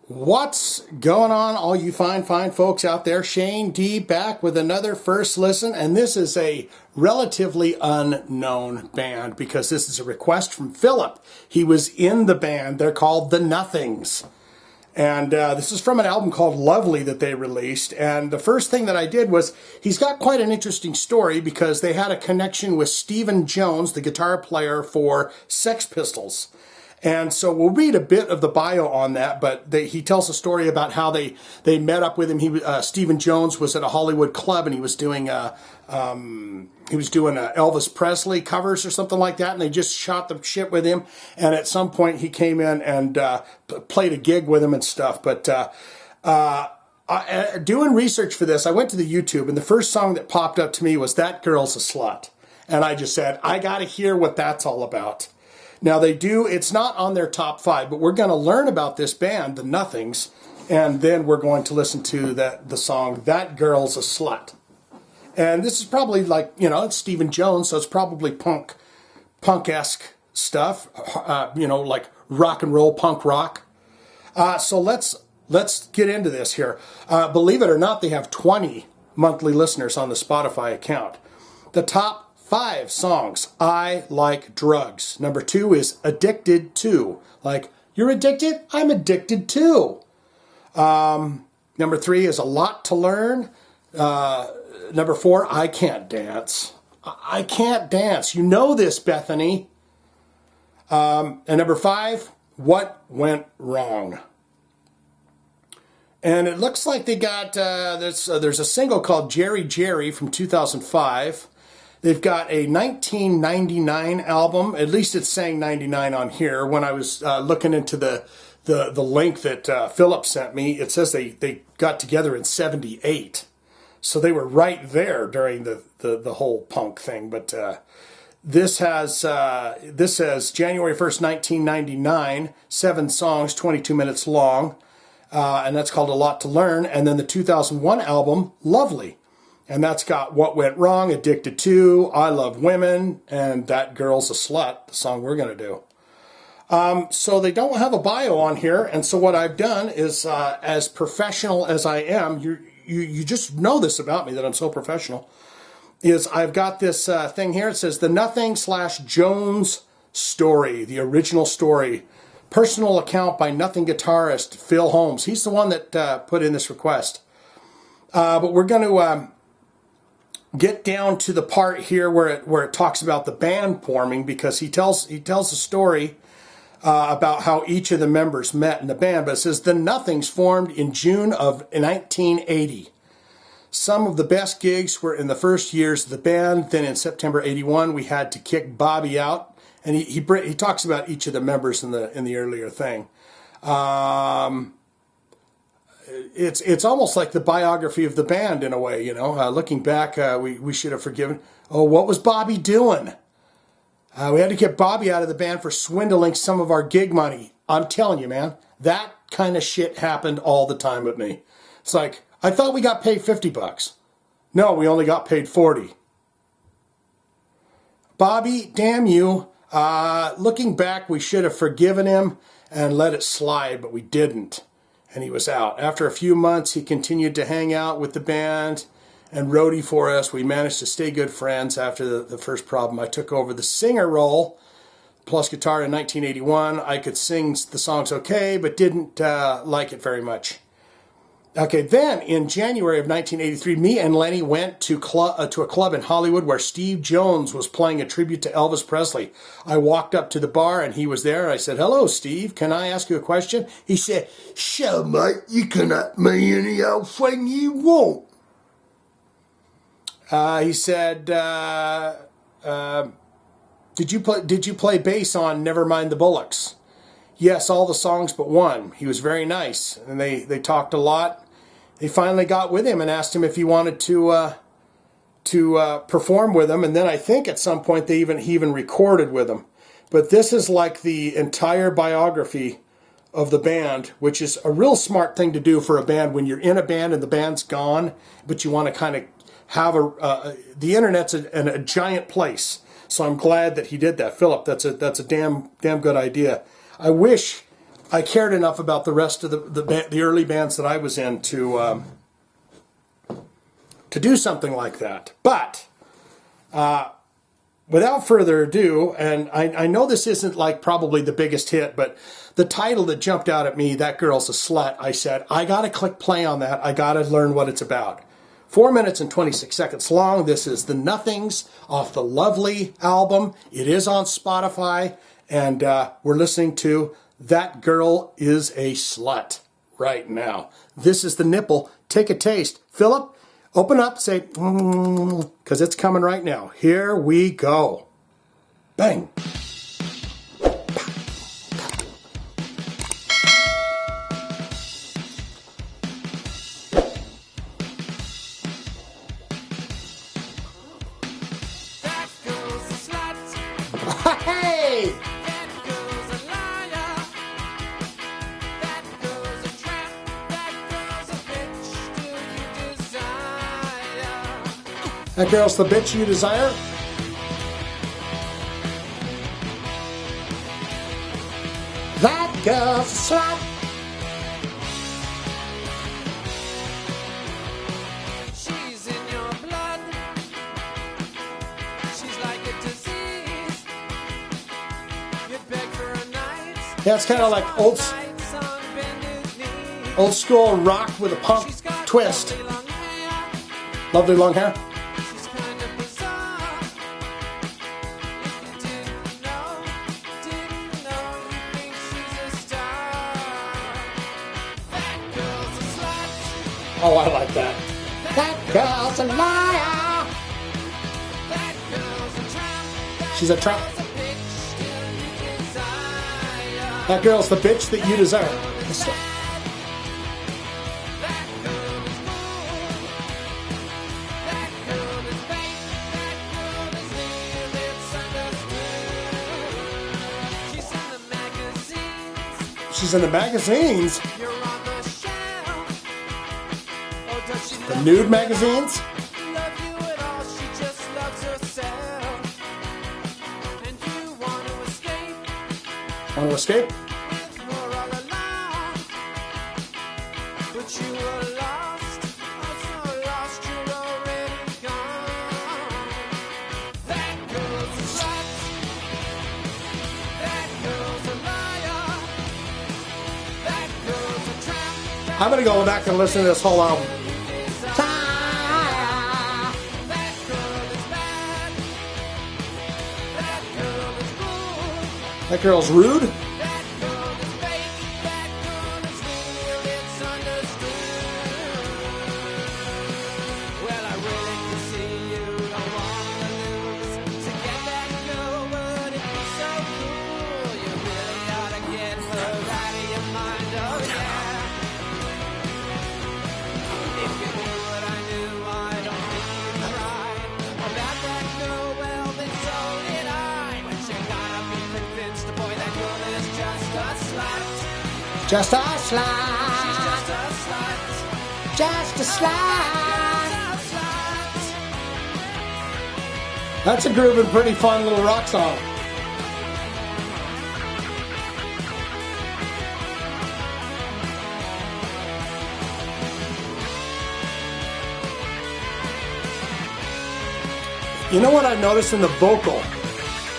What's going on, all you fine folks out there? Shane D back with another first listen, and this is a relatively unknown band because this is a request from Philip. He was in the band. They're called The Nothings. And this is from an album called Lovely that they released. And the first thing that I did was, he's got quite an interesting story because they had a connection with Stephen Jones, the guitar player for Sex Pistols. And so we'll read a bit of the bio on that, but he tells a story about how they met up with him. Stephen Jones was at a Hollywood club and he was doing Elvis Presley covers or something like that, and they just shot the shit with him. And at some point he came in and played a gig with him and stuff. But doing research for this, I went to the YouTube, and the first song that popped up to me was "That Girl's a Slut," and I just said, I got to hear what that's all about. Now it's not on their top 5, but we're going to learn about this band, The Nothings, and then we're going to listen to the song, That Girl's a Slut. And this is probably like, it's Stephen Jones, so it's probably punk-esque stuff, like rock and roll, punk rock. So let's get into this here. Believe it or not, they have 20 monthly listeners on the Spotify account. The top 5 songs: I Like Drugs. Number 2 is Addicted To. Like, you're addicted? I'm addicted too. Number 3 is A Lot to Learn. Number 4, I Can't Dance. I Can't Dance. You know this, Bethany. And number 5, What Went Wrong. And it looks like they got, there's a single called Jerry Jerry from 2005. They've got a 1999 album. At least it's saying 99 on here. When I was looking into the link that Philip sent me, it says they got together in 78. So they were right there during the whole punk thing. But this says January 1st, 1999, 7 songs, 22 minutes long. And that's called A Lot to Learn. And then the 2001 album, Lovely. And that's got What Went Wrong, Addicted To, I Love Women, and That Girl's a Slut, the song we're going to do. So they don't have a bio on here, and so what I've done is, as professional as I am, you just know this about me, that I'm so professional, is I've got this thing here. It says The Nothing / Jones Story, the original story. Personal account by Nothing guitarist Phil Holmes. He's the one that put in this request. But we're going to get down to the part here where it talks about the band forming, because he tells a story about how each of the members met in the band. But it says The Nothings formed in June of 1980. Some of the best gigs were in the first years of the band. Then in September '81, we had to kick Bobby out, and he talks about each of the members in the earlier thing. It's almost like the biography of the band in a way, Looking back, we should have forgiven. Oh, what was Bobby doing? We had to get Bobby out of the band for swindling some of our gig money. I'm telling you, man, that kind of shit happened all the time with me. It's like, I thought we got paid $50. No, we only got paid 40. Bobby, damn you. Looking back, we should have forgiven him and let it slide, but we didn't. And he was out. After a few months, he continued to hang out with the band and roadie for us. We managed to stay good friends after the first problem. I took over the singer role, plus guitar, in 1981. I could sing the songs okay, but didn't like it very much. Okay, then in January of 1983, me and Lenny went to a club in Hollywood where Steve Jones was playing a tribute to Elvis Presley. I walked up to the bar and he was there. I said, "Hello, Steve. Can I ask you a question?" He said, "Sure, mate. You can ask me any old thing you want." He said, "Did you play bass on Nevermind the Bollocks?" "Yes, all the songs but one." He was very nice, and they talked a lot. They finally got with him and asked him if he wanted to perform with them, and then I think at some point he even recorded with them. But this is like the entire biography of the band, which is a real smart thing to do for a band when you're in a band and the band's gone, but you want to kind of have the internet's a giant place. So I'm glad that he did that, Philip. That's a damn good idea. I wish I cared enough about the rest of the early bands that I was in to do something like that. But without further ado, and I know this isn't like probably the biggest hit, but the title that jumped out at me, That Girl's a Slut, I said, I got to click play on that. I got to learn what it's about. 4 minutes and 26 seconds long. This is The Nothings off the Lovely album. It is on Spotify, and we're listening to That Girl is a Slut right now. This is the nipple. Take a taste. Philip, open up, say, because it's coming right now. Here we go. Bang. Hey! That girl's the bitch you desire? That girl's a slut. She's in your blood. She's like a disease. You beg for a night. Yeah, it's kind of like old school rock with a punk twist. Lovely long hair. Oh, I like that. That girl's a liar. She's a tramp. That girl's the bitch that you desire. She's in the magazines. The nude magazines? Want to escape? I'm going to go back and listen to this whole album. That girl's rude. Just a slut. Just a slut. That's a grooving, pretty fun little rock song. You know what I noticed in the vocal?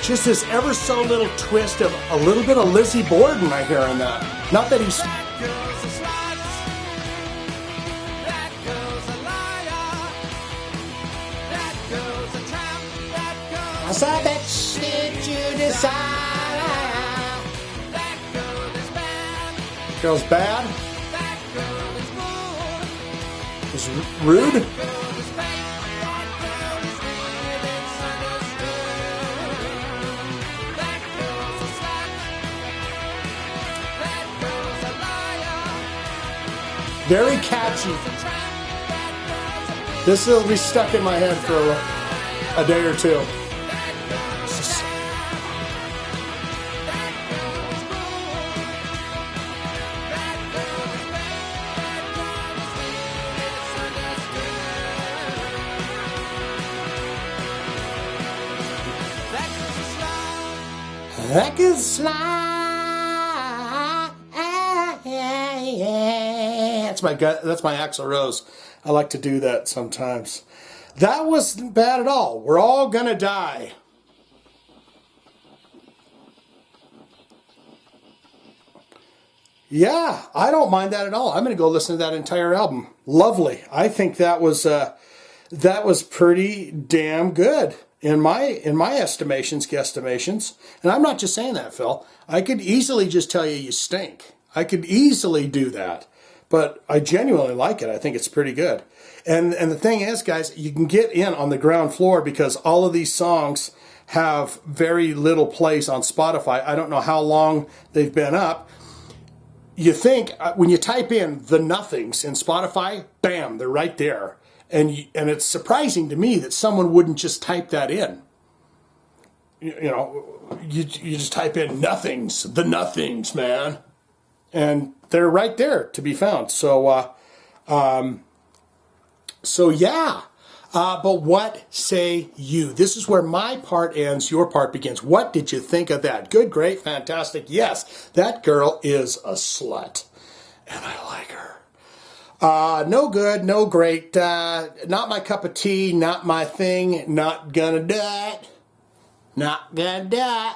Just this ever so little twist of a little bit of Lizzie Borden I hear in that. Not that he's... I saw that shit you desire. Girl's bad. Is rude. Very catchy. This will be stuck in my head for a day or two. That could slide. That's my Axl Rose. I like to do that sometimes. That wasn't bad at all. We're all gonna die. Yeah, I don't mind that at all. I'm going to go listen to that entire album. Lovely. I think that was pretty damn good in my estimations, guesstimations. And I'm not just saying that, Phil. I could easily just tell you stink. I could easily do that. But I genuinely like it. I think it's pretty good. And the thing is, guys, you can get in on the ground floor because all of these songs have very little place on Spotify. I don't know how long they've been up. You think when you type in the Nothings in Spotify, bam, they're right there. And it's surprising to me that someone wouldn't just type that in. You just type in Nothings, the Nothings, man. And they're right there to be found. So yeah. But what say you? This is where my part ends, your part begins. What did you think of that? Good, great, fantastic. Yes, that girl is a slut. And I like her. No good, no great. Not my cup of tea, not my thing. Not gonna do it. Not gonna do it.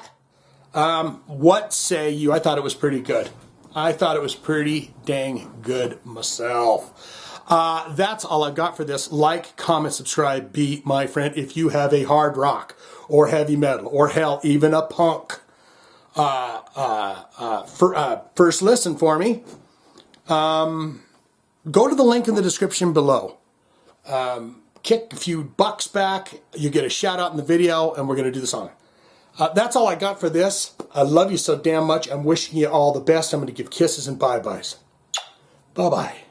What say you? I thought it was pretty good. I thought it was pretty dang good myself. That's all I've got for this. Like, comment, subscribe, be my friend. If you have a hard rock or heavy metal or hell, even a punk first listen for me, go to the link in the description below. Kick a few bucks back. You get a shout out in the video and we're going to do the song. That's all I got for this. I love you so damn much. I'm wishing you all the best. I'm going to give kisses and bye-byes. Bye-bye.